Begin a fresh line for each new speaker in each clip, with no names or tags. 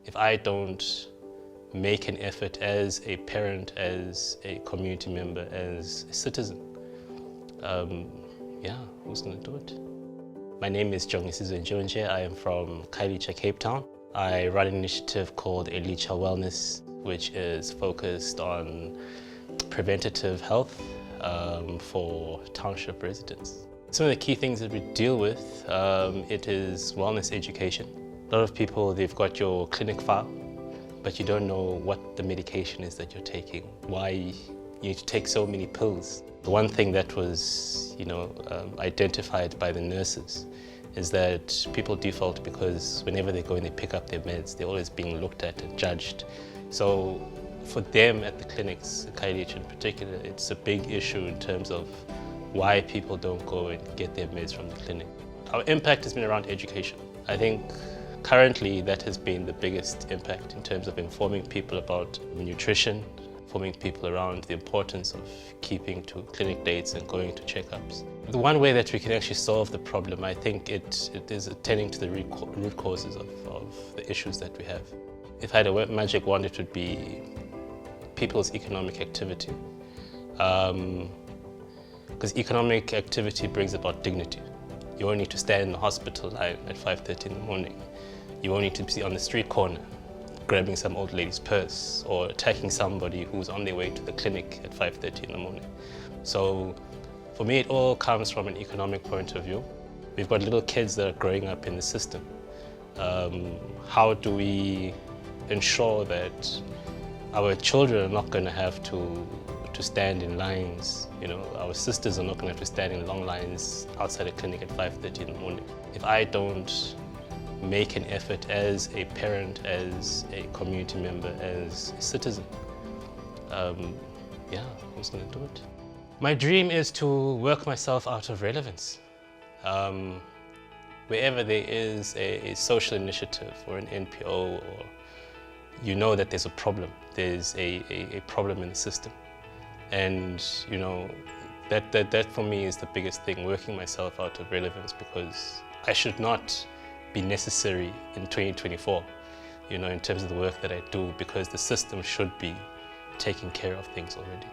If I don't make an effort as a parent, as a community member, as a citizen, yeah, who's going to do it? My name is Jongisizwe Ntshuntshe. I am from Khayelitsha, Cape Town. I run an initiative called eLitsha Wellness, which is focused on preventative health for township residents. Some of the key things that we deal with, it is wellness education. A lot of people, they've got your clinic file, but you don't know what the medication is that you're taking, why you need to take so many pills. The one thing that was, identified by the nurses is that people default because whenever they go and they pick up their meds, they're always being looked at and judged. So for them at the clinics, Khayelitsha in particular, it's a big issue in terms of why people don't go and get their meds from the clinic. Our impact has been around education. I think currently that has been the biggest impact in terms of informing people about nutrition, informing people around the importance of keeping to clinic dates and going to checkups. The one way that we can actually solve the problem, I think it is attending to the root causes of the issues that we have. If I had a magic wand, it would be people's economic activity. Because economic activity brings about dignity. You won't need to stand in the hospital line at 5:30 in the morning. You won't need to be on the street corner grabbing some old lady's purse or attacking somebody who's on their way to the clinic at 5:30 in the morning. So for me, it all comes from an economic point of view. We've got little kids that are growing up in the system. How do we ensure that our children are not going to have to stand in lines? Our sisters are not going to have to stand in long lines outside a clinic at 5:30 in the morning. If I don't make an effort as a parent, as a community member, as a citizen, yeah, who's going to do it? My dream is to work myself out of relevance. Wherever there is a social initiative or an NPO, or you know that there's a problem, there's a problem in the system. And that for me is the biggest thing, working myself out of relevance, because I should not be necessary in 2024, in terms of the work that I do, because the system should be taking care of things already.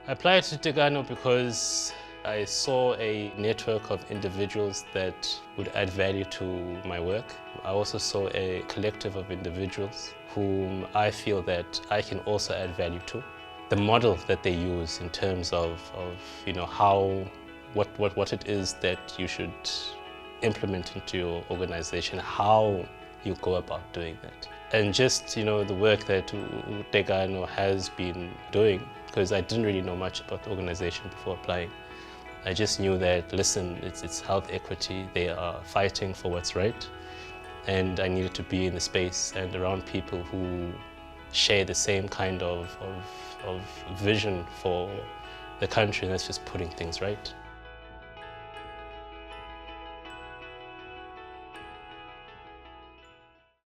I applied to Tekano because I saw a network of individuals that would add value to my work. I also saw a collective of individuals whom I feel that I can also add value to. The model that they use in terms of what it is that you should implement into your organization, how you go about doing that. And just, the work that Tekano has been doing, because I didn't really know much about the organization before applying. I just knew that, listen, it's health equity, they are fighting for what's right, and I needed to be in the space and around people who share the same kind of vision for the country, and that's just putting things right.